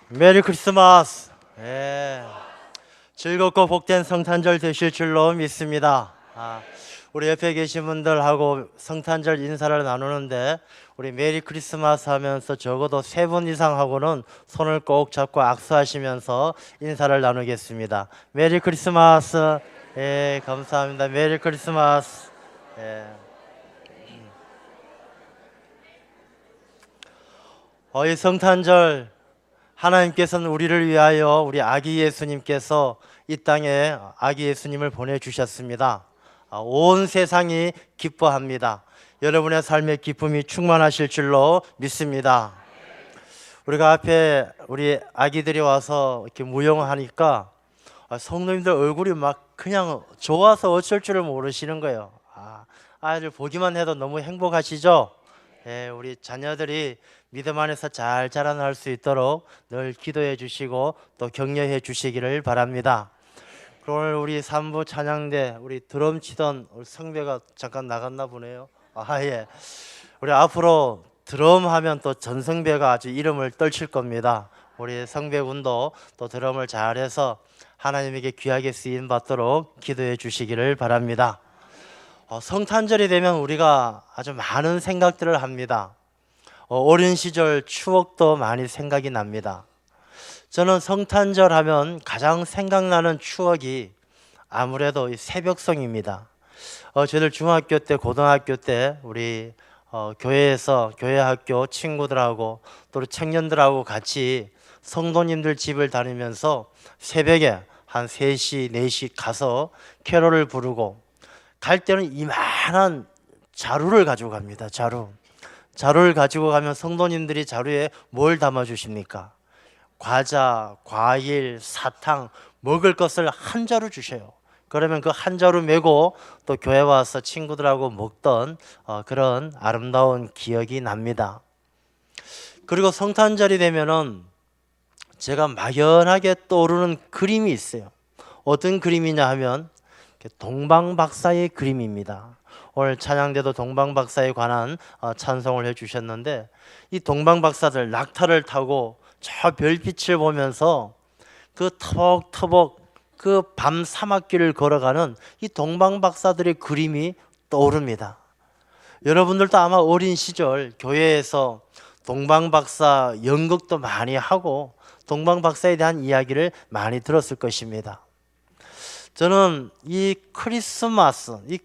메리 크리스마스. 예. 즐겁고 복된 성탄절 되실 줄로 믿습니다. 우리 옆에 계신 분들하고 성탄절 인사를 나누는데 우리 메리 크리스마스 하면서 적어도 3분 이상 하고는 손을 꼭 잡고 악수하시면서 인사를 나누겠습니다. 메리 크리스마스. 예, 감사합니다. 메리 크리스마스. 예. 이 성탄절 하나님께서는 우리를 위하여 우리 아기 예수님께서 이 땅에 아기 예수님을 보내주셨습니다. 온 세상이 기뻐합니다. 여러분의 삶의 기쁨이 충만하실 줄로 믿습니다. 우리가 앞에 우리 아기들이 와서 이렇게 무용하니까 성도님들 얼굴이 막 그냥 좋아서 어쩔 줄을 모르시는 거예요. 아이들 보기만 해도 너무 행복하시죠? 예, 우리 자녀들이 믿음 안에서 잘 자라날 수 있도록 늘 기도해 주시고 또 격려해 주시기를 바랍니다. 오늘 우리 3부 찬양대 우리 드럼 치던 우리 성배가 잠깐 나갔나 보네요. 예. 우리 앞으로 드럼 하면 또 전성배가 아주 이름을 떨칠 겁니다. 우리 성배군도 또 드럼을 잘해서 하나님에게 귀하게 쓰임 받도록 기도해 주시기를 바랍니다. 성탄절이 되면 우리가 아주 많은 생각들을 합니다. 어린 시절 추억도 많이 생각이 납니다. 저는 성탄절 하면 가장 생각나는 추억이 아무래도 이 새벽송입니다. 저희들 중학교 때, 고등학교 때 우리 교회에서 교회 학교 친구들하고 또 청년들하고 같이 성도님들 집을 다니면서 새벽에 한 3시, 4시 가서 캐롤을 부르고 갈 때는 이만한 자루를 가지고 갑니다. 자루를 가지고 가면 성도님들이 자루에 뭘 담아 주십니까? 과자, 과일, 사탕, 먹을 것을 한 자루 주셔요. 그러면 그 한 자루 메고 또 교회 와서 친구들하고 먹던 그런 아름다운 기억이 납니다. 그리고 성탄절이 되면은 제가 막연하게 떠오르는 그림이 있어요. 어떤 그림이냐 하면 동방박사의 그림입니다. 오늘 찬양대도 동방박사에 관한 찬송을 해주셨는데 이 동방박사들 낙타를 타고 저 별빛을 보면서 그 터벅터벅 그 밤 사막길을 걸어가는 이 동방박사들의 그림이 떠오릅니다. 여러분들도 아마 어린 시절 교회에서 동방박사 연극도 많이 하고 동방박사에 대한 이야기를 많이 들었을 것입니다. 저는 이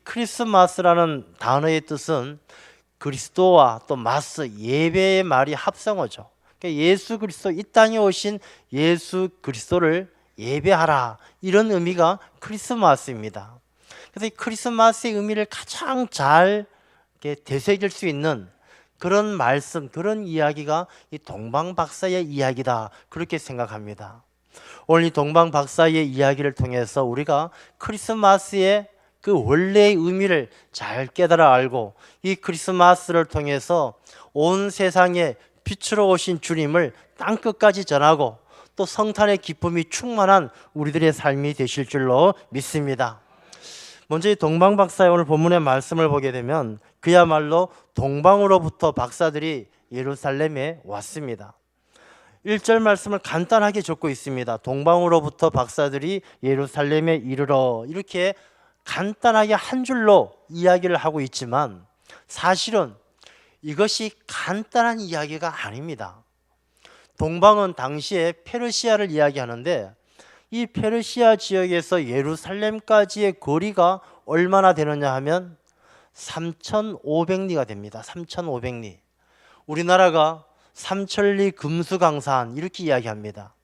크리스마스라는 단어의 뜻은 그리스도와 또 마스, 예배의 말이 합성어죠. 그러니까 예수 그리스도, 이 땅에 오신 예수 그리스도를 예배하라, 이런 의미가 크리스마스입니다. 그래서 이 크리스마스의 의미를 가장 잘 되새길 수 있는 그런 말씀, 그런 이야기가 이 동방박사의 이야기다, 그렇게 생각합니다. 오늘 이 동방박사의 이야기를 통해서 우리가 크리스마스의 그 원래의 의미를 잘 깨달아 알고 이 크리스마스를 통해서 온 세상에 빛으로 오신 주님을 땅끝까지 전하고 또 성탄의 기쁨이 충만한 우리들의 삶이 되실 줄로 믿습니다. 먼저 이 동방박사의 오늘 본문의 말씀을 보게 되면 그야말로 동방으로부터 박사들이 예루살렘에 왔습니다. 1절 말씀을 간단하게 적고 있습니다. 동방으로부터 박사들이 예루살렘에 이르러, 이렇게 간단하게 한 줄로 이야기를 하고 있지만 사실은 이것이 간단한 이야기가 아닙니다. 동방은 당시에 페르시아를 이야기하는데 이 페르시아 지역에서 예루살렘까지의 거리가 얼마나 되느냐 하면 3,500리가 됩니다. 3,500리. 우리나라가 삼천리 금수강산 이렇게 이야기합니다.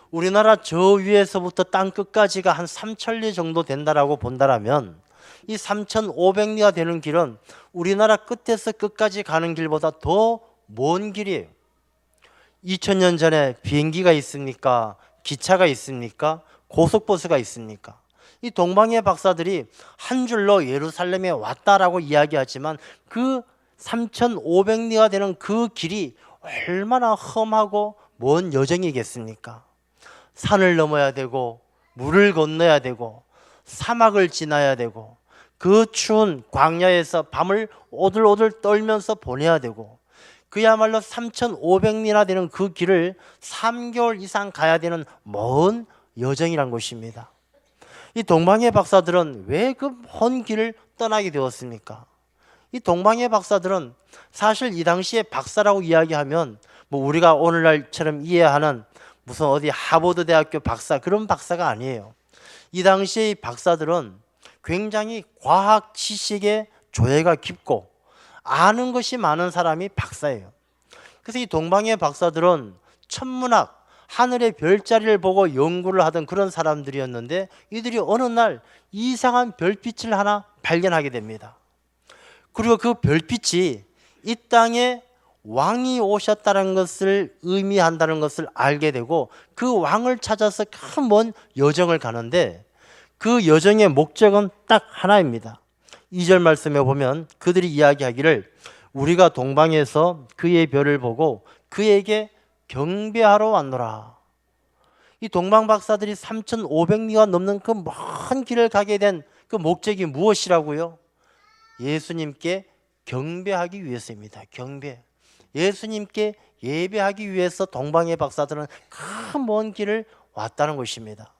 우리나라 저 위에서부터 땅 끝까지가 한 3,000리 정도 된다라고 본다라면 이 3,500리가 되는 길은 우리나라 끝에서 끝까지 가는 길보다 더 먼 길이에요. 2000년 전에 비행기가 있습니까? 기차가 있습니까? 고속버스가 있습니까? 이 동방의 박사들이 한 줄로 예루살렘에 왔다라고 이야기하지만 그 3,500리가 되는 그 길이 얼마나 험하고 먼 여정이겠습니까? 산을 넘어야 되고 물을 건너야 되고 사막을 지나야 되고 그 추운 광야에서 밤을 오들오들 떨면서 보내야 되고 그야말로 3,500리나 되는 그 길을 3개월 이상 가야 되는 먼 여정이란 것입니다. 이 동방의 박사들은 왜 그 먼 길을 떠나게 되었습니까? 이 동방의 박사들은 사실 이 당시에 박사라고 이야기하면 뭐 우리가 오늘날처럼 이해하는 무슨 어디 하버드 대학교 박사, 그런 박사가 아니에요. 이 당시의 박사들은 굉장히 과학 지식의 조예가 깊고 아는 것이 많은 사람이 박사예요. 그래서 이 동방의 박사들은 천문학, 하늘의 별자리를 보고 연구를 하던 그런 사람들이었는데, 이들이 어느 날 이상한 별빛을 하나 발견하게 됩니다. 그리고 그 별빛이 이 땅에 왕이 오셨다는 것을 의미한다는 것을 알게 되고, 그 왕을 찾아서 큰 먼 여정을 가는데, 그 여정의 목적은 딱 하나입니다. 2절 말씀에 보면 그들이 이야기하기를, 우리가 동방에서 그의 별을 보고 그에게 경배하러 왔노라. 이 동방 박사들이 3,500리가 넘는 그 먼 길을 가게 된 그 목적이 무엇이라고요? 예수님께 경배하기 위해서입니다. 경배. 예수님께 예배하기 위해서 동방의 박사들은 그 먼 길을 왔다는 것입니다.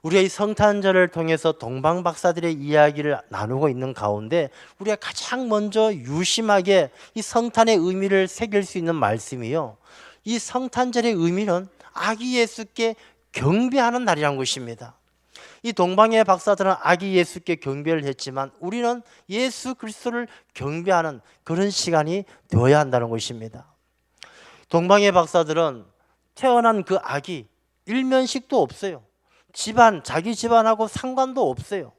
우리가 이 성탄절을 통해서 동방 박사들의 이야기를 나누고 있는 가운데 우리가 가장 먼저 유심하게 이 성탄의 의미를 새길 수 있는 말씀이요, 이 성탄절의 의미는 아기 예수께 경배하는 날이라는 것입니다. 이 동방의 박사들은 아기 예수께 경배를 했지만 우리는 예수 그리스도를 경배하는 그런 시간이 되어야 한다는 것입니다. 동방의 박사들은 태어난 그 아기 일면식도 없어요. 자기 집안하고 상관도 없어요.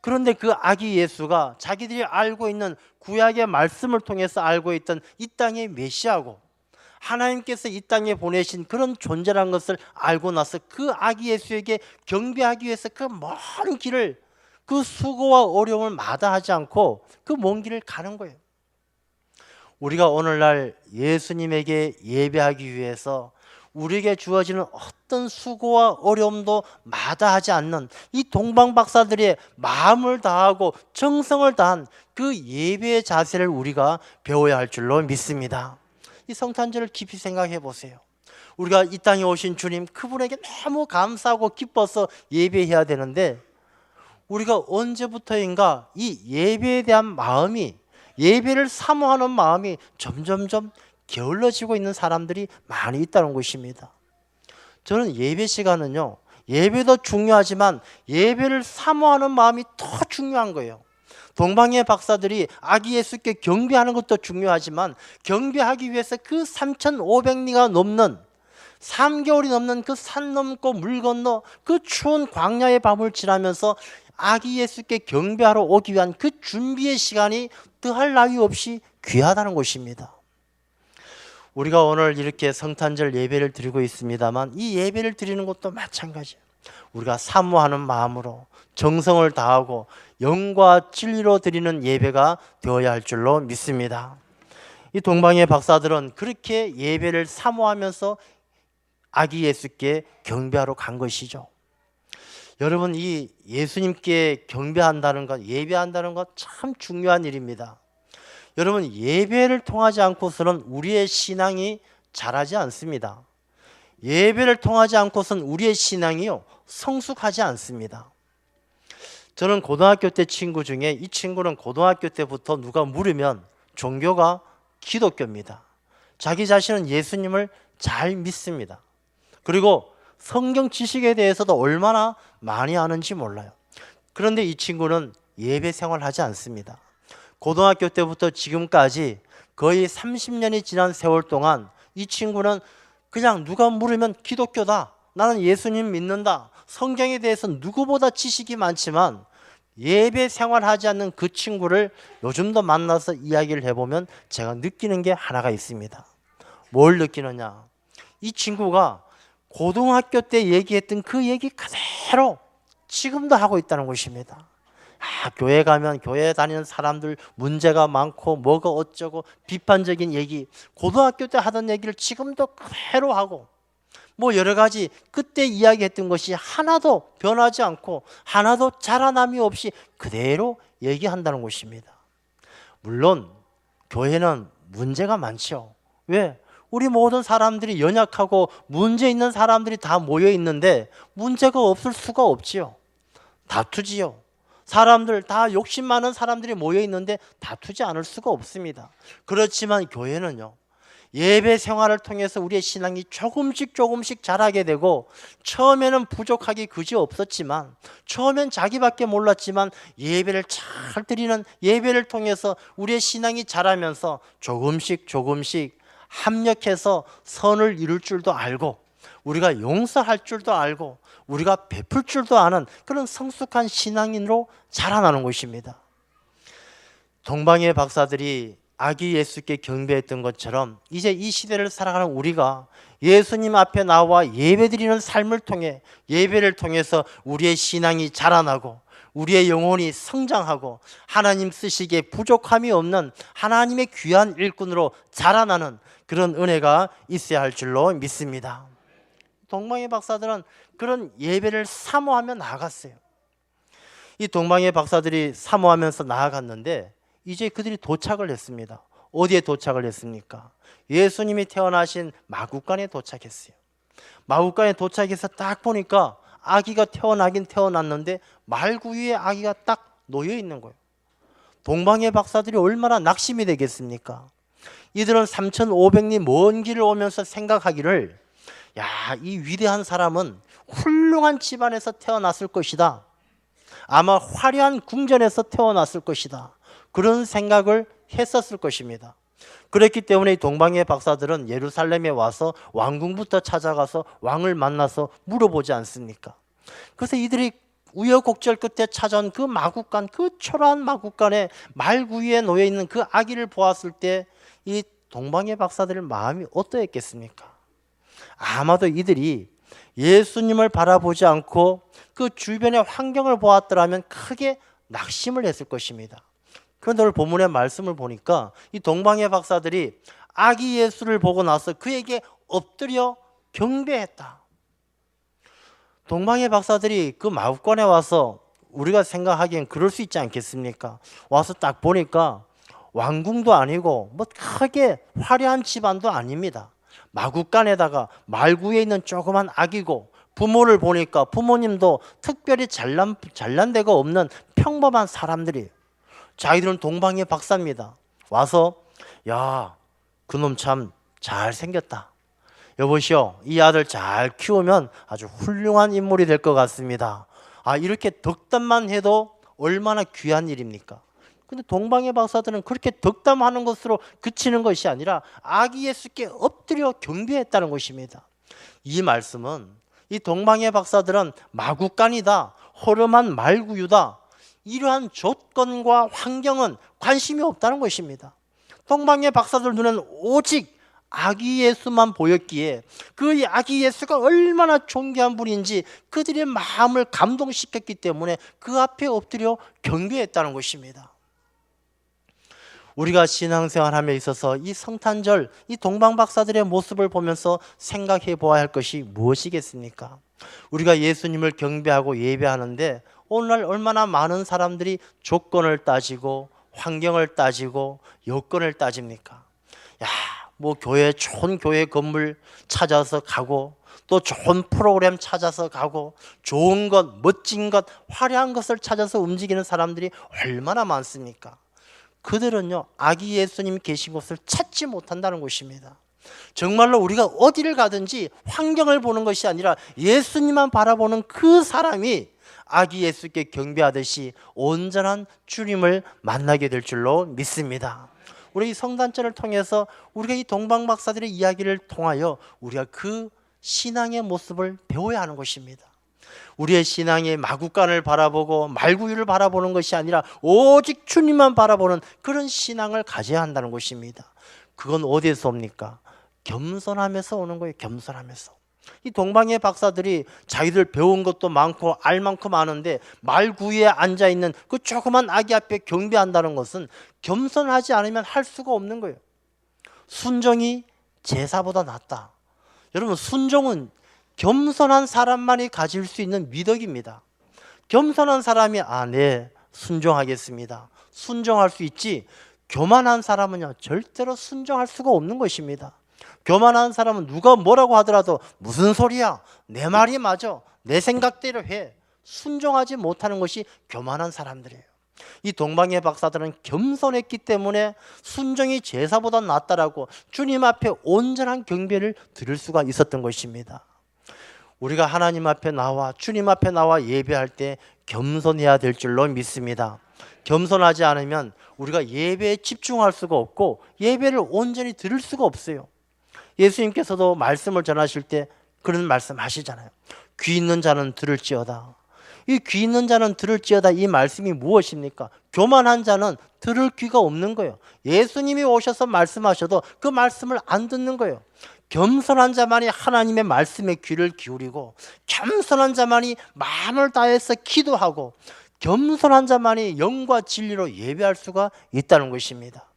그런데 그 아기 예수가 자기들이 알고 있는 구약의 말씀을 통해서 알고 있던 이 땅의 메시아고, 하나님께서 이 땅에 보내신 그런 존재라는 것을 알고 나서 그 아기 예수에게 경배하기 위해서 그 먼 길을, 그 수고와 어려움을 마다하지 않고 그 먼 길을 가는 거예요. 우리가 오늘날 예수님에게 예배하기 위해서 우리에게 주어지는 어떤 수고와 어려움도 마다하지 않는 이 동방 박사들의 마음을 다하고 정성을 다한 그 예배의 자세를 우리가 배워야 할 줄로 믿습니다. 이 성탄절을 깊이 생각해 보세요. 우리가 이 땅에 오신 주님, 그분에게 너무 감사하고 기뻐서 예배해야 되는데, 우리가 언제부터인가 이 예배에 대한 마음이, 예배를 사모하는 마음이 점점점 게을러지고 있는 사람들이 많이 있다는 것입니다. 저는 예배 시간은요, 예배도 중요하지만 예배를 사모하는 마음이 더 중요한 거예요. 동방의 박사들이 아기 예수께 경배하는 것도 중요하지만 경배하기 위해서 그 3,500리가 넘는 3개월이 넘는 그 산 넘고 물 건너 그 추운 광야의 밤을 지나면서 아기 예수께 경배하러 오기 위한 그 준비의 시간이 더할 나위 없이 귀하다는 것입니다. 우리가 오늘 이렇게 성탄절 예배를 드리고 있습니다만 이 예배를 드리는 것도 마찬가지예요. 우리가 사모하는 마음으로 정성을 다하고 영과 진리로 드리는 예배가 되어야 할 줄로 믿습니다. 이 동방의 박사들은 그렇게 예배를 사모하면서 아기 예수께 경배하러 간 것이죠. 여러분, 이 예수님께 경배한다는 것, 예배한다는 것 참 중요한 일입니다. 여러분, 예배를 통하지 않고서는 우리의 신앙이 자라지 않습니다. 예배를 통하지 않고서는 우리의 신앙이요, 성숙하지 않습니다. 저는 고등학교 때 친구 중에, 이 친구는 고등학교 때부터 누가 물으면 종교가 기독교입니다. 자기 자신은 예수님을 잘 믿습니다. 그리고 성경 지식에 대해서도 얼마나 많이 아는지 몰라요. 그런데 이 친구는 예배 생활하지 않습니다. 고등학교 때부터 지금까지 거의 30년이 지난 세월 동안 이 친구는 그냥 누가 물으면 기독교다, 나는 예수님 믿는다, 성경에 대해서 누구보다 지식이 많지만 예배 생활하지 않는 그 친구를 요즘도 만나서 이야기를 해보면 제가 느끼는 게 하나가 있습니다. 뭘 느끼느냐? 이 친구가 고등학교 때 얘기했던 그 얘기 그대로 지금도 하고 있다는 것입니다. 교회 가면 교회 다니는 사람들 문제가 많고 뭐가 어쩌고 비판적인 얘기, 고등학교 때 하던 얘기를 지금도 그대로 하고, 뭐 여러 가지 그때 이야기했던 것이 하나도 변하지 않고 하나도 자라남이 없이 그대로 얘기한다는 것입니다. 물론 교회는 문제가 많죠. 왜? 우리 모든 사람들이 연약하고 문제 있는 사람들이 다 모여 있는데 문제가 없을 수가 없지요. 다투지요. 사람들 다 욕심 많은 사람들이 모여 있는데 다투지 않을 수가 없습니다. 그렇지만 교회는요, 예배 생활을 통해서 우리의 신앙이 조금씩 자라게 되고, 처음에는 부족하기 그지 없었지만, 처음엔 자기밖에 몰랐지만 예배를 잘 드리는 예배를 통해서 우리의 신앙이 자라면서 조금씩 합력해서 선을 이룰 줄도 알고, 우리가 용서할 줄도 알고, 우리가 베풀 줄도 아는 그런 성숙한 신앙인으로 자라나는 것입니다. 동방의 박사들이 아기 예수께 경배했던 것처럼 이제 이 시대를 살아가는 우리가 예수님 앞에 나와 예배드리는 삶을 통해, 예배를 통해서 우리의 신앙이 자라나고 우리의 영혼이 성장하고 하나님 쓰시기에 부족함이 없는 하나님의 귀한 일꾼으로 자라나는 그런 은혜가 있어야 할 줄로 믿습니다. 동방의 박사들은 그런 예배를 사모하며 나아갔어요. 이 동방의 박사들이 사모하면서 나아갔는데 이제 그들이 도착을 했습니다. 어디에 도착을 했습니까? 예수님이 태어나신 마구간에 도착했어요. 마구간에 도착해서 딱 보니까 아기가 태어나긴 태어났는데 말구 위에 아기가 딱 놓여 있는 거예요. 동방의 박사들이 얼마나 낙심이 되겠습니까? 이들은 3,500리 먼 길을 오면서 생각하기를, 야, 이 위대한 사람은 훌륭한 집안에서 태어났을 것이다. 아마 화려한 궁전에서 태어났을 것이다. 그런 생각을 했었을 것입니다. 그렇기 때문에 동방의 박사들은 예루살렘에 와서 왕궁부터 찾아가서 왕을 만나서 물어보지 않습니까? 그래서 이들이 우여곡절 끝에 찾아온 그 마구간, 그 초라한 마구간에 말구 위에 놓여 있는 그 아기를 보았을 때 이 동방의 박사들의 마음이 어떠했겠습니까? 아마도 이들이 예수님을 바라보지 않고 그 주변의 환경을 보았더라면 크게 낙심을 했을 것입니다. 그런데 오늘 본문의 말씀을 보니까 이 동방의 박사들이 아기 예수를 보고 나서 그에게 엎드려 경배했다. 동방의 박사들이 그 마구간에 와서 우리가 생각하기엔 그럴 수 있지 않겠습니까? 와서 딱 보니까 왕궁도 아니고 뭐 크게 화려한 집안도 아닙니다. 마구간에다가 말구에 있는 조그만 아기고, 부모를 보니까 부모님도 특별히 잘난 데가 없는 평범한 사람들이에요. 자기들은 동방의 박사입니다. 와서, 야, 그놈 참 잘생겼다. 여보시오, 이 아들 잘 키우면 아주 훌륭한 인물이 될 것 같습니다. 아, 이렇게 덕담만 해도 얼마나 귀한 일입니까? 근데 동방의 박사들은 그렇게 덕담하는 것으로 그치는 것이 아니라 아기 예수께 엎드려 경배했다는 것입니다. 이 말씀은 이 동방의 박사들은 마구간이다, 허름한 말구유다, 이러한 조건과 환경은 관심이 없다는 것입니다. 동방의 박사들 눈에는 오직 아기 예수만 보였기에 그 아기 예수가 얼마나 존귀한 분인지 그들의 마음을 감동시켰기 때문에 그 앞에 엎드려 경배했다는 것입니다. 우리가 신앙생활함에 있어서 이 성탄절, 이 동방 박사들의 모습을 보면서 생각해 보아야 할 것이 무엇이겠습니까? 우리가 예수님을 경배하고 예배하는데 오늘날 얼마나 많은 사람들이 조건을 따지고 환경을 따지고 여건을 따집니까? 야, 뭐 좋은 교회 건물 찾아서 가고, 또 좋은 프로그램 찾아서 가고, 좋은 것, 멋진 것, 화려한 것을 찾아서 움직이는 사람들이 얼마나 많습니까? 그들은요, 아기 예수님 계신 곳을 찾지 못한다는 것입니다. 정말로 우리가 어디를 가든지 환경을 보는 것이 아니라 예수님만 바라보는 그 사람이 아기 예수께 경배하듯이 온전한 주님을 만나게 될 줄로 믿습니다. 우리 이 성탄절을 통해서 우리가 이 동방 박사들의 이야기를 통하여 우리가 그 신앙의 모습을 배워야 하는 것입니다. 우리의 신앙이 마구간을 바라보고 말구유를 바라보는 것이 아니라 오직 주님만 바라보는 그런 신앙을 가져야 한다는 것입니다. 그건 어디에서 옵니까? 겸손함에서 오는 거예요. 겸손함에서. 이 동방의 박사들이 자기들 배운 것도 많고 알 만큼 아는데 말구유에 앉아있는 그 조그만 아기 앞에 경배한다는 것은 겸손하지 않으면 할 수가 없는 거예요. 순종이 제사보다 낫다. 여러분, 순종은 겸손한 사람만이 가질 수 있는 미덕입니다. 겸손한 사람이 네, 순종하겠습니다. 순종할 수 있지. 교만한 사람은요 절대로 순종할 수가 없는 것입니다. 교만한 사람은 누가 뭐라고 하더라도 무슨 소리야, 내 말이 맞아, 내 생각대로 해, 순종하지 못하는 것이 교만한 사람들이에요. 이 동방의 박사들은 겸손했기 때문에 순종이 제사보다 낫다라고 주님 앞에 온전한 경배를 드릴 수가 있었던 것입니다. 우리가 하나님 앞에 나와 주님 앞에 나와 예배할 때 겸손해야 될 줄로 믿습니다. 겸손하지 않으면 우리가 예배에 집중할 수가 없고 예배를 온전히 드릴 수가 없어요. 예수님께서도 말씀을 전하실 때 그런 말씀 하시잖아요. 귀 있는 자는 들을지어다. 이 귀 있는 자는 들을지어다, 이 말씀이 무엇입니까? 교만한 자는 들을 귀가 없는 거예요. 예수님이 오셔서 말씀하셔도 그 말씀을 안 듣는 거예요. 겸손한 자만이 하나님의 말씀에 귀를 기울이고, 겸손한 자만이 마음을 다해서 기도하고, 겸손한 자만이 영과 진리로 예배할 수가 있다는 것입니다.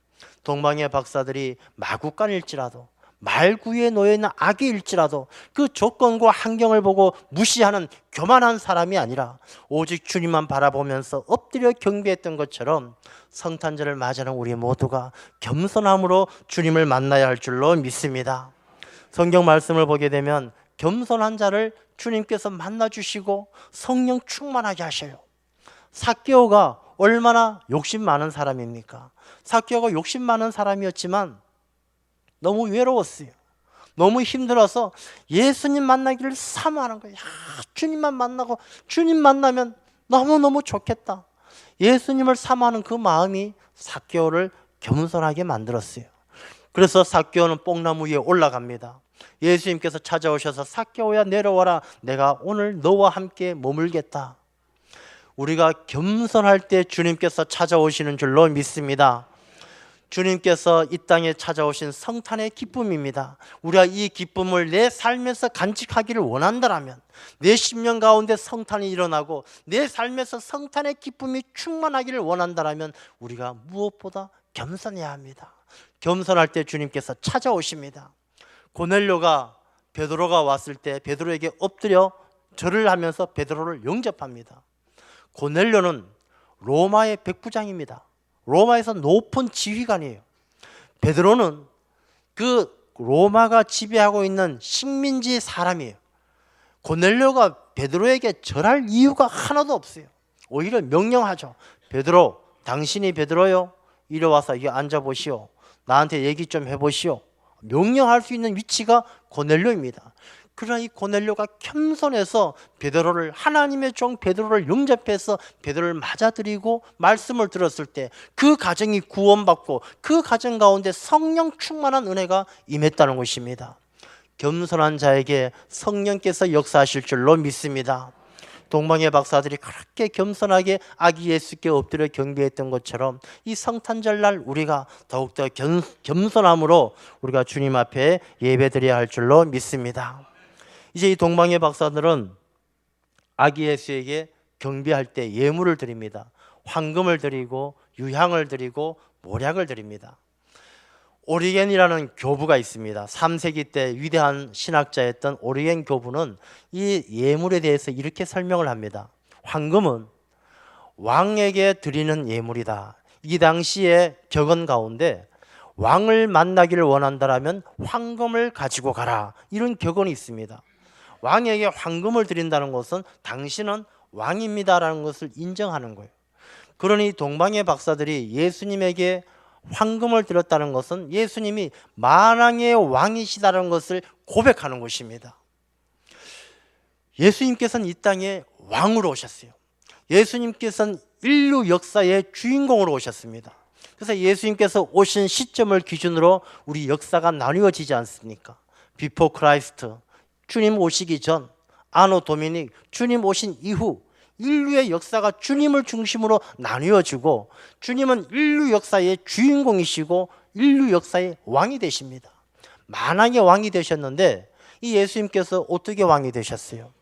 동방의 박사들이 마구간일지라도, 말구에 놓여있는 악이일지라도 그 조건과 환경을 보고 무시하는 교만한 사람이 아니라 오직 주님만 바라보면서 엎드려 경배했던 것처럼 성탄절을 맞이하는 우리 모두가 겸손함으로 주님을 만나야 할 줄로 믿습니다. 성경 말씀을 보게 되면 겸손한 자를 주님께서 만나주시고 성령 충만하게 하셔요. 삭개오가 얼마나 욕심 많은 사람입니까? 삭개오가 욕심 많은 사람이었지만 너무 외로웠어요. 너무 힘들어서 예수님 만나기를 사모하는 거예요. 주님만 만나고 주님 만나면 너무너무 좋겠다. 예수님을 사모하는 그 마음이 삭개오를 겸손하게 만들었어요. 그래서 삭개오는 뽕나무 위에 올라갑니다. 예수님께서 찾아오셔서 삭개오야 내려와라, 내가 오늘 너와 함께 머물겠다. 우리가 겸손할 때 주님께서 찾아오시는 줄로 믿습니다. 주님께서 이 땅에 찾아오신 성탄의 기쁨입니다. 우리가 이 기쁨을 내 삶에서 간직하기를 원한다면, 내 심령 가운데 성탄이 일어나고 내 삶에서 성탄의 기쁨이 충만하기를 원한다면 우리가 무엇보다 겸손해야 합니다. 겸손할 때 주님께서 찾아오십니다. 고넬료가 베드로가 왔을 때 베드로에게 엎드려 절을 하면서 베드로를 영접합니다. 고넬료는 로마의 백부장입니다. 로마에서 높은 지휘관이에요. 베드로는 그 로마가 지배하고 있는 식민지 사람이에요. 고넬료가 베드로에게 절할 이유가 하나도 없어요. 오히려 명령하죠. 베드로, 당신이 베드로요, 이리 와서 여기 앉아보시오. 나한테 얘기 좀 해보시오. 명령할 수 있는 위치가 고넬료입니다. 그러나 이 고넬료가 겸손해서 베드로를, 하나님의 종 베드로를 영접해서 베드로를 맞아들이고 말씀을 들었을 때 그 가정이 구원받고 그 가정 가운데 성령 충만한 은혜가 임했다는 것입니다. 겸손한 자에게 성령께서 역사하실 줄로 믿습니다. 동방의 박사들이 그렇게 겸손하게 아기 예수께 엎드려 경배했던 것처럼 이 성탄절날 우리가 더욱더 겸손함으로 우리가 주님 앞에 예배드려야 할 줄로 믿습니다. 이제 이 동방의 박사들은 아기 예수에게 경배할 때 예물을 드립니다. 황금을 드리고 유향을 드리고 모략을 드립니다. 오리겐이라는 교부가 있습니다. 3세기 때 위대한 신학자였던 오리겐 교부는 이 예물에 대해서 이렇게 설명을 합니다. 황금은 왕에게 드리는 예물이다. 이 당시의 격언 가운데 왕을 만나기를 원한다면 황금을 가지고 가라, 이런 격언이 있습니다. 왕에게 황금을 드린다는 것은 당신은 왕입니다라는 것을 인정하는 거예요. 그러니 동방의 박사들이 예수님에게 황금을 드렸다는 것은 예수님이 만왕의 왕이시다는 것을 고백하는 것입니다. 예수님께서는 이 땅에 왕으로 오셨어요. 예수님께서는 인류 역사의 주인공으로 오셨습니다. 그래서 예수님께서 오신 시점을 기준으로 우리 역사가 나뉘어지지 않습니까? 비포 크라이스트, 주님 오시기 전, 아노 도미닉, 주님 오신 이후 인류의 역사가 주님을 중심으로 나뉘어지고 주님은 인류 역사의 주인공이시고 인류 역사의 왕이 되십니다. 만왕의 왕이 되셨는데 이 예수님께서 어떻게 왕이 되셨어요?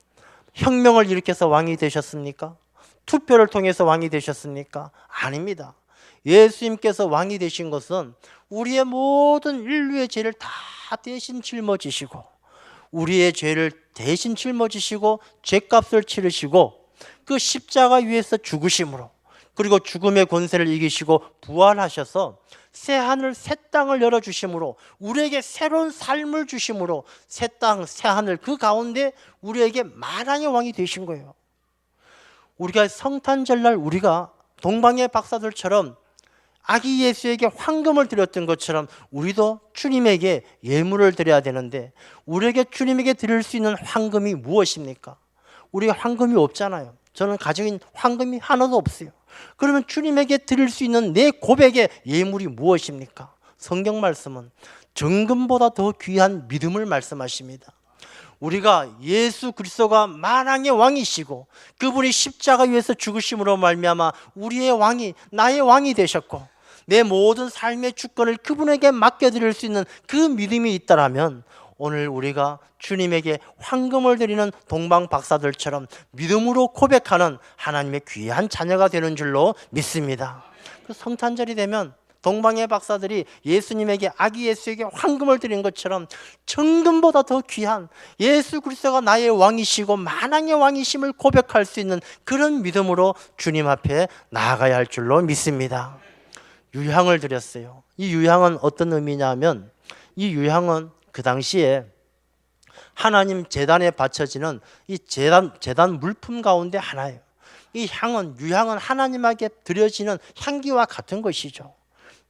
혁명을 일으켜서 왕이 되셨습니까? 투표를 통해서 왕이 되셨습니까? 아닙니다. 예수님께서 왕이 되신 것은 우리의 모든 인류의 죄를 다 대신 짊어지시고 우리의 죄를 대신 짊어지시고 죄값을 치르시고 그 십자가 위에서 죽으심으로, 그리고 죽음의 권세를 이기시고 부활하셔서 새 하늘 새 땅을 열어주심으로 우리에게 새로운 삶을 주심으로 새 땅 새 하늘 그 가운데 우리에게 만왕의 왕이 되신 거예요. 우리가 성탄절날 우리가 동방의 박사들처럼 아기 예수에게 황금을 드렸던 것처럼 우리도 주님에게 예물을 드려야 되는데, 우리에게 주님에게 드릴 수 있는 황금이 무엇입니까? 우리가 황금이 없잖아요. 저는 가지고 있는 황금이 하나도 없어요. 그러면 주님에게 드릴 수 있는 내 고백의 예물이 무엇입니까? 성경 말씀은 정금보다 더 귀한 믿음을 말씀하십니다. 우리가 예수 그리스도가 만왕의 왕이시고 그분이 십자가 위에서 죽으심으로 말미암아 우리의 왕이, 나의 왕이 되셨고 내 모든 삶의 주권을 그분에게 맡겨드릴 수 있는 그 믿음이 있다라면 오늘 우리가 주님에게 황금을 드리는 동방 박사들처럼 믿음으로 고백하는 하나님의 귀한 자녀가 되는 줄로 믿습니다. 성탄절이 되면 동방의 박사들이 예수님에게, 아기 예수에게 황금을 드린 것처럼 정금보다 더 귀한 예수 그리스도가 나의 왕이시고 만왕의 왕이심을 고백할 수 있는 그런 믿음으로 주님 앞에 나아가야 할 줄로 믿습니다. 유향을 드렸어요. 이 유향은 어떤 의미냐면, 이 유향은 그 당시에 하나님 제단에 바쳐지는 이 제단 물품 가운데 하나예요. 이 향은, 유향은 하나님에게 드려지는 향기와 같은 것이죠.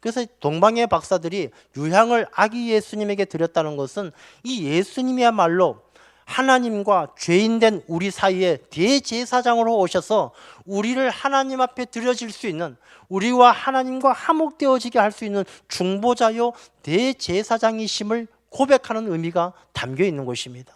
그래서 동방의 박사들이 유향을 아기 예수님에게 드렸다는 것은 이 예수님이야말로 하나님과 죄인된 우리 사이에 대제사장으로 오셔서 우리를 하나님 앞에 드려질 수 있는, 우리와 하나님과 화목되어지게 할 수 있는 중보자요 대제사장이심을 고백하는 의미가 담겨 있는 것입니다.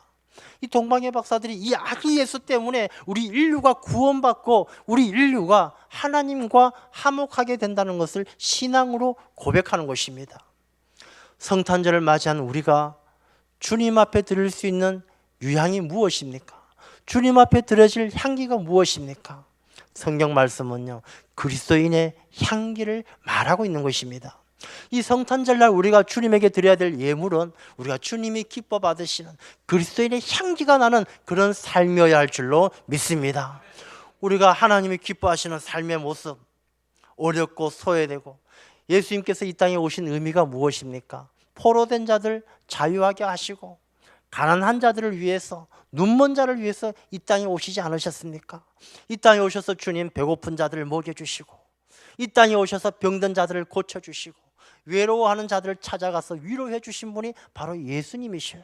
이 동방의 박사들이 이 아기 예수 때문에 우리 인류가 구원받고 우리 인류가 하나님과 화목하게 된다는 것을 신앙으로 고백하는 것입니다. 성탄절을 맞이한 우리가 주님 앞에 드릴 수 있는 유향이 무엇입니까? 주님 앞에 드려질 향기가 무엇입니까? 성경 말씀은요, 그리스도인의 향기를 말하고 있는 것입니다. 이 성탄절날 우리가 주님에게 드려야 될 예물은 우리가 주님이 기뻐 받으시는 그리스도인의 향기가 나는 그런 삶이어야 할 줄로 믿습니다. 우리가 하나님이 기뻐하시는 삶의 모습, 어렵고 소외되고, 예수님께서 이 땅에 오신 의미가 무엇입니까? 포로된 자들 자유하게 하시고 가난한 자들을 위해서, 눈먼 자를 위해서 이 땅에 오시지 않으셨습니까? 이 땅에 오셔서 주님 배고픈 자들을 먹여주시고, 이 땅에 오셔서 병든 자들을 고쳐주시고, 외로워하는 자들을 찾아가서 위로해 주신 분이 바로 예수님이셔요.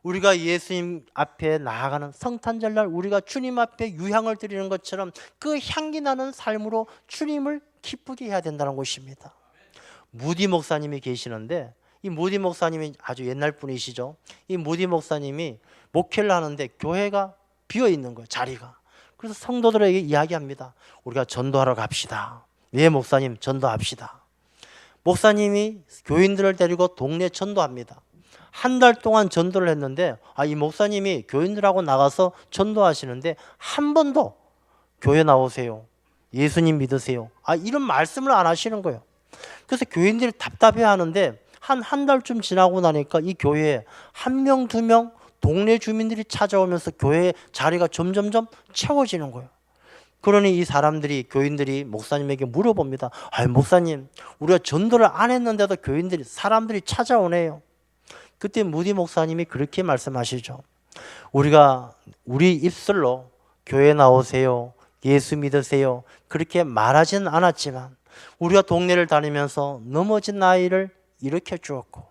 우리가 예수님 앞에 나아가는 성탄절날 우리가 주님 앞에 유향을 드리는 것처럼 그 향기 나는 삶으로 주님을 기쁘게 해야 된다는 것입니다. 무디 목사님이 계시는데, 이 무디 목사님이 아주 옛날 분이시죠. 이 무디 목사님이 목회를 하는데 교회가 비어 있는 거예요, 자리가. 그래서 성도들에게 이야기합니다. 우리가 전도하러 갑시다. 네, 목사님, 전도합시다. 목사님이 교인들을 데리고 동네 전도합니다. 한 달 동안 전도를 했는데, 이 목사님이 교인들하고 나가서 전도하시는데 한 번도 교회 나오세요, 예수님 믿으세요, 이런 말씀을 안 하시는 거예요. 그래서 교인들이 답답해 하는데 한 달쯤 지나고 나니까 이 교회에 한 명, 두 명 동네 주민들이 찾아오면서 교회 자리가 점점점 채워지는 거예요. 그러니 이 사람들이, 교인들이 목사님에게 물어봅니다. 목사님, 우리가 전도를 안 했는데도 교인들이, 사람들이 찾아오네요. 그때 무디 목사님이 그렇게 말씀하시죠. 우리가 우리 입술로 교회 나오세요, 예수 믿으세요 그렇게 말하지는 않았지만 우리가 동네를 다니면서 넘어진 아이를 일으켜 주었고,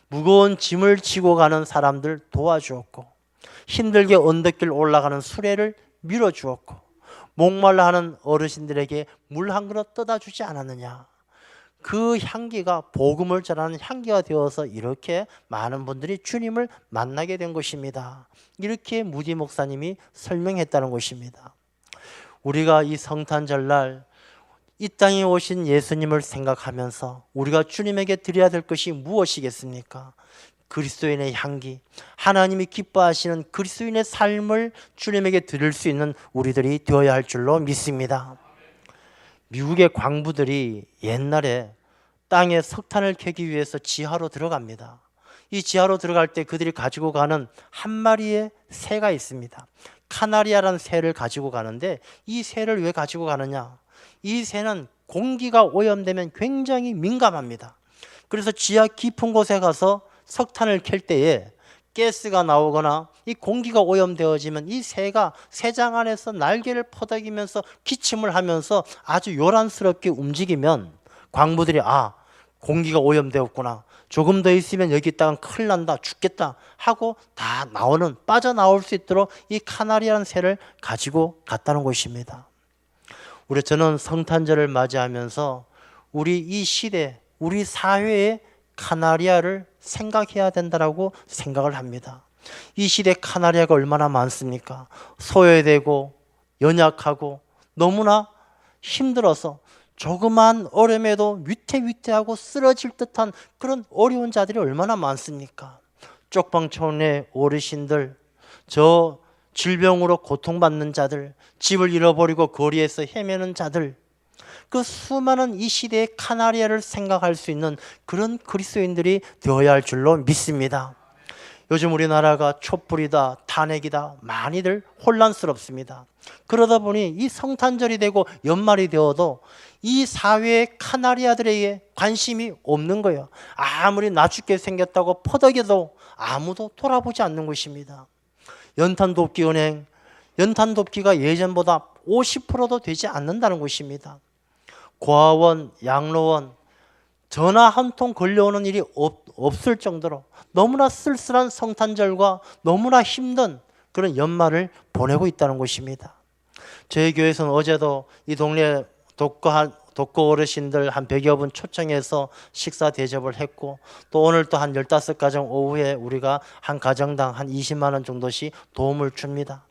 무거운 짐을 지고 가는 사람들 도와주었고, 힘들게 언덕길 올라가는 수레를 밀어주었고, 목말라 하는 어르신들에게 물 한 그릇 떠다 주지 않았느냐. 그 향기가 복음을 전하는 향기가 되어서 이렇게 많은 분들이 주님을 만나게 된 것입니다. 이렇게 무디 목사님이 설명했다는 것입니다. 우리가 이 성탄절날 이 땅에 오신 예수님을 생각하면서 우리가 주님에게 드려야 될 것이 무엇이겠습니까? 그리스도인의 향기, 하나님이 기뻐하시는 그리스도인의 삶을 주님에게 드릴 수 있는 우리들이 되어야 할 줄로 믿습니다. 미국의 광부들이 옛날에 땅에 석탄을 캐기 위해서 지하로 들어갑니다. 이 지하로 들어갈 때 그들이 가지고 가는 한 마리의 새가 있습니다. 카나리아라는 새를 가지고 가는데, 이 새를 왜 가지고 가느냐? 이 새는 공기가 오염되면 굉장히 민감합니다. 그래서 지하 깊은 곳에 가서 석탄을 켤 때에 가스가 나오거나 이 공기가 오염되어지면 이 새가 새장 안에서 날개를 퍼덕이면서 기침을 하면서 아주 요란스럽게 움직이면 광부들이 공기가 오염되었구나, 조금 더 있으면 여기 있다가 큰일 난다, 죽겠다 하고 다 빠져나올 수 있도록 이 카나리라는 새를 가지고 갔다는 것입니다. 저는 성탄절을 맞이하면서 우리 이 시대, 우리 사회의 카나리아를 생각해야 된다라고 생각을 합니다. 이 시대 카나리아가 얼마나 많습니까? 소외되고 연약하고 너무나 힘들어서 조그만 얼음에도 위태위태하고 쓰러질 듯한 그런 어려운 자들이 얼마나 많습니까? 쪽방촌의 어르신들, 저 질병으로 고통받는 자들, 집을 잃어버리고 거리에서 헤매는 자들, 그 수많은 이 시대의 카나리아를 생각할 수 있는 그런 그리스도인들이 되어야 할 줄로 믿습니다. 요즘 우리나라가 촛불이다, 탄핵이다, 많이들 혼란스럽습니다. 그러다 보니 이 성탄절이 되고 연말이 되어도 이 사회의 카나리아들에게 관심이 없는 거예요. 아무리 낮춥게 생겼다고 퍼덕여도 아무도 돌아보지 않는 것입니다. 연탄돕기은행, 연탄돕기가 예전보다 50%도 되지 않는다는 것입니다. 고아원, 양로원, 전화 한 통 걸려오는 일이 없을 정도로 너무나 쓸쓸한 성탄절과 너무나 힘든 그런 연말을 보내고 있다는 것입니다. 저희 교회에서는 어제도 이 동네 독거 어르신들 한 100여 분 초청해서 식사 대접을 했고, 또 오늘 또 한 15가정 오후에 우리가 한 가정당 한 20만 원 정도씩 도움을 줍니다.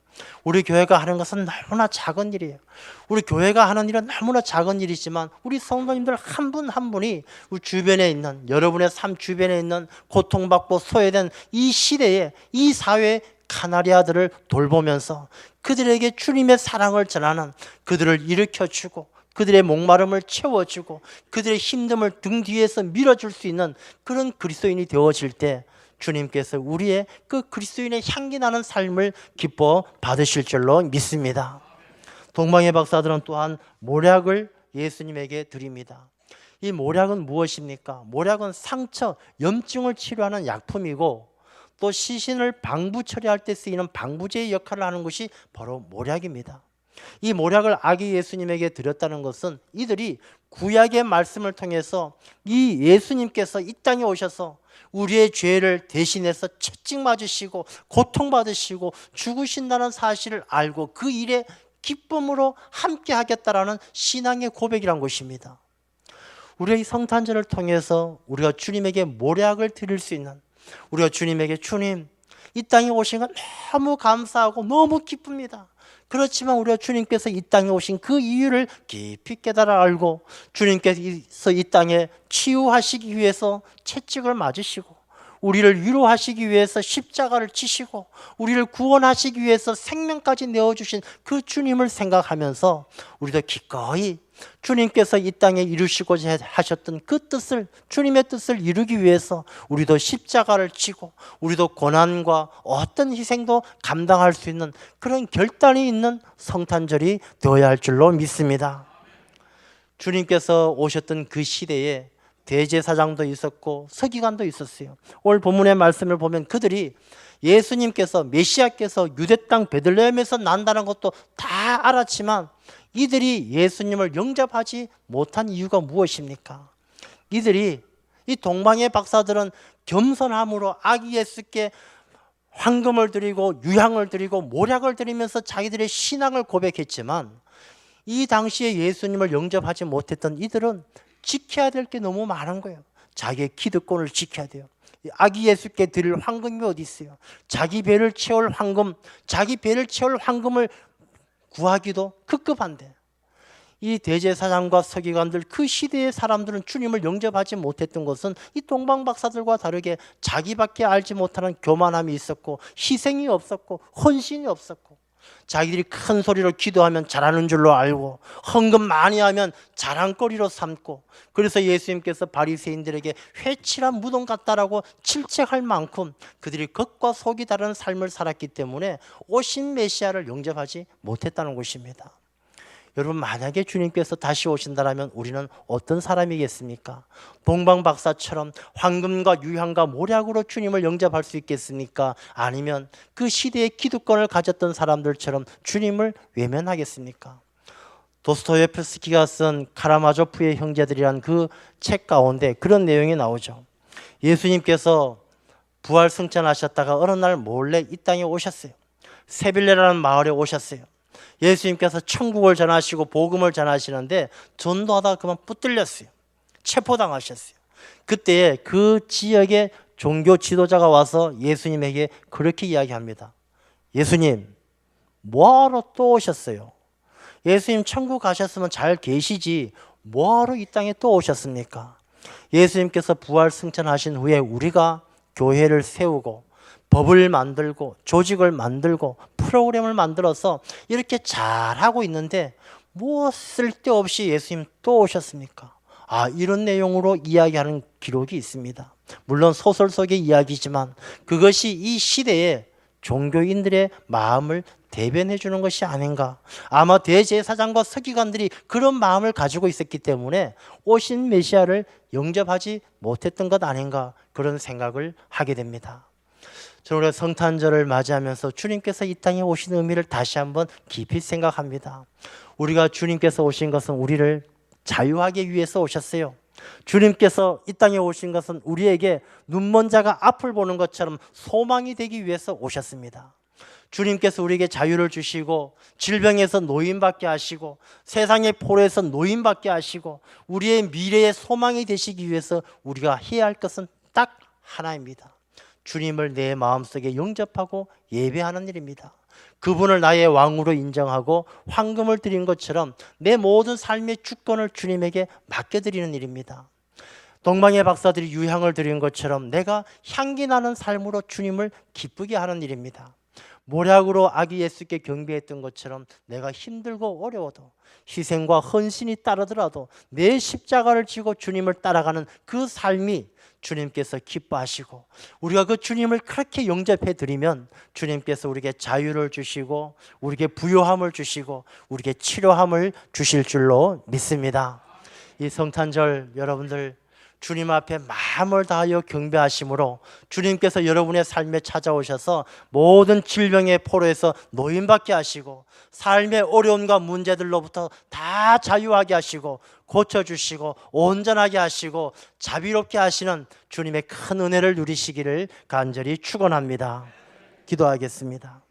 우리 교회가 하는 것은 너무나 작은 일이에요. 우리 교회가 하는 일은 너무나 작은 일이지만 우리 성도님들 한 분 한 분이 우리 주변에 있는, 여러분의 삶 주변에 있는 고통받고 소외된 이 시대에, 이 사회의 카나리아들을 돌보면서 그들에게 주님의 사랑을 전하는, 그들을 일으켜주고 그들의 목마름을 채워주고 그들의 힘듦을 등 뒤에서 밀어줄 수 있는 그런 그리스도인이 되어질 때 주님께서 우리의 그 그리스도인의 향기 나는 삶을 기뻐 받으실 줄로 믿습니다. 동방의 박사들은 또한 모략을 예수님에게 드립니다. 이 모략은 무엇입니까? 모략은 상처, 염증을 치료하는 약품이고, 또 시신을 방부 처리할 때 쓰이는 방부제의 역할을 하는 것이 바로 모략입니다. 이 모략을 아기 예수님에게 드렸다는 것은 이들이 구약의 말씀을 통해서 이 예수님께서 이 땅에 오셔서 우리의 죄를 대신해서 채찍 맞으시고 고통받으시고 죽으신다는 사실을 알고 그 일에 기쁨으로 함께 하겠다라는 신앙의 고백이란 것입니다. 우리의 성탄절을 통해서 우리가 주님에게 모략을 드릴 수 있는, 우리가 주님에게, 주님, 이 땅에 오신 건 너무 감사하고 너무 기쁩니다. 그렇지만 우리가 주님께서 이 땅에 오신 그 이유를 깊이 깨달아 알고, 주님께서 이 땅에 치유하시기 위해서 채찍을 맞으시고, 우리를 위로하시기 위해서 십자가를 지시고, 우리를 구원하시기 위해서 생명까지 내어주신 그 주님을 생각하면서 우리도 기꺼이 주님께서 이 땅에 이루시고자 하셨던 그 뜻을, 주님의 뜻을 이루기 위해서 우리도 십자가를 지고 우리도 고난과 어떤 희생도 감당할 수 있는 그런 결단이 있는 성탄절이 되어야 할 줄로 믿습니다. 주님께서 오셨던 그 시대에 대제사장도 있었고 서기관도 있었어요. 오늘 본문의 말씀을 보면 그들이 예수님께서, 메시아께서 유대 땅 베들레헴에서 난다는 것도 다 알았지만 이들이 예수님을 영접하지 못한 이유가 무엇입니까? 이들이, 이 동방의 박사들은 겸손함으로 아기 예수께 황금을 드리고 유향을 드리고 모략을 드리면서 자기들의 신앙을 고백했지만, 이 당시에 예수님을 영접하지 못했던 이들은 지켜야 될 게 너무 많은 거예요. 자기의 기득권을 지켜야 돼요. 아기 예수께 드릴 황금이 어디 있어요? 자기 배를 채울 황금, 자기 배를 채울 황금을 구하기도 급급한데, 이 대제사장과 서기관들, 그 시대의 사람들은 주님을 영접하지 못했던 것은 이 동방박사들과 다르게 자기밖에 알지 못하는 교만함이 있었고, 희생이 없었고, 헌신이 없었고, 자기들이 큰 소리로 기도하면 잘하는 줄로 알고 헌금 많이 하면 자랑거리로 삼고, 그래서 예수님께서 바리새인들에게 회칠한 무덤 같다라고 질책할 만큼 그들이 겉과 속이 다른 삶을 살았기 때문에 오신 메시아를 영접하지 못했다는 것입니다. 여러분, 만약에 주님께서 다시 오신다면 우리는 어떤 사람이겠습니까? 동방박사처럼 황금과 유향과 모략으로 주님을 영접할 수 있겠습니까? 아니면 그 시대의 기득권을 가졌던 사람들처럼 주님을 외면하겠습니까? 도스토예프스키가 쓴 카라마조프의 형제들이란 그 책 가운데 그런 내용이 나오죠. 예수님께서 부활 승천하셨다가 어느 날 몰래 이 땅에 오셨어요. 세빌레라는 마을에 오셨어요. 예수님께서 천국을 전하시고 복음을 전하시는데 전도하다가 그만 붙들렸어요. 체포당하셨어요. 그때 그 지역의 종교 지도자가 와서 예수님에게 그렇게 이야기합니다. 예수님, 뭐하러 또 오셨어요? 예수님 천국 가셨으면 잘 계시지 뭐하러 이 땅에 또 오셨습니까? 예수님께서 부활 승천하신 후에 우리가 교회를 세우고 법을 만들고 조직을 만들고 프로그램을 만들어서 이렇게 잘하고 있는데 뭐 쓸데없이 예수님 또 오셨습니까? 이런 내용으로 이야기하는 기록이 있습니다. 물론 소설 속의 이야기지만 그것이 이 시대의 종교인들의 마음을 대변해 주는 것이 아닌가. 아마 대제사장과 서기관들이 그런 마음을 가지고 있었기 때문에 오신 메시아를 영접하지 못했던 것 아닌가, 그런 생각을 하게 됩니다. 저는 우리가 성탄절을 맞이하면서 주님께서 이 땅에 오신 의미를 다시 한번 깊이 생각합니다. 우리가 주님께서 오신 것은 우리를 자유하기 위해서 오셨어요. 주님께서 이 땅에 오신 것은 우리에게 눈먼 자가 앞을 보는 것처럼 소망이 되기 위해서 오셨습니다. 주님께서 우리에게 자유를 주시고 질병에서 노인받게 하시고 세상의 포로에서 노인받게 하시고 우리의 미래의 소망이 되시기 위해서 우리가 해야 할 것은 딱 하나입니다. 주님을 내 마음속에 영접하고 예배하는 일입니다. 그분을 나의 왕으로 인정하고 황금을 드린 것처럼 내 모든 삶의 주권을 주님에게 맡겨드리는 일입니다. 동방의 박사들이 유향을 드린 것처럼 내가 향기 나는 삶으로 주님을 기쁘게 하는 일입니다. 모략으로 아기 예수께 경배했던 것처럼 내가 힘들고 어려워도 희생과 헌신이 따르더라도 내 십자가를 지고 주님을 따라가는 그 삶이 주님께서 기뻐하시고 우리가 그 주님을 그렇게 영접해 드리면 주님께서 우리에게 자유를 주시고 우리에게 부요함을 주시고 우리에게 치료함을 주실 줄로 믿습니다. 이 성탄절 여러분들 주님 앞에 마음을 다하여 경배하심으로 주님께서 여러분의 삶에 찾아오셔서 모든 질병의 포로에서 노인받게 하시고 삶의 어려움과 문제들로부터 다 자유하게 하시고 고쳐주시고 온전하게 하시고 자비롭게 하시는 주님의 큰 은혜를 누리시기를 간절히 축원합니다. 기도하겠습니다.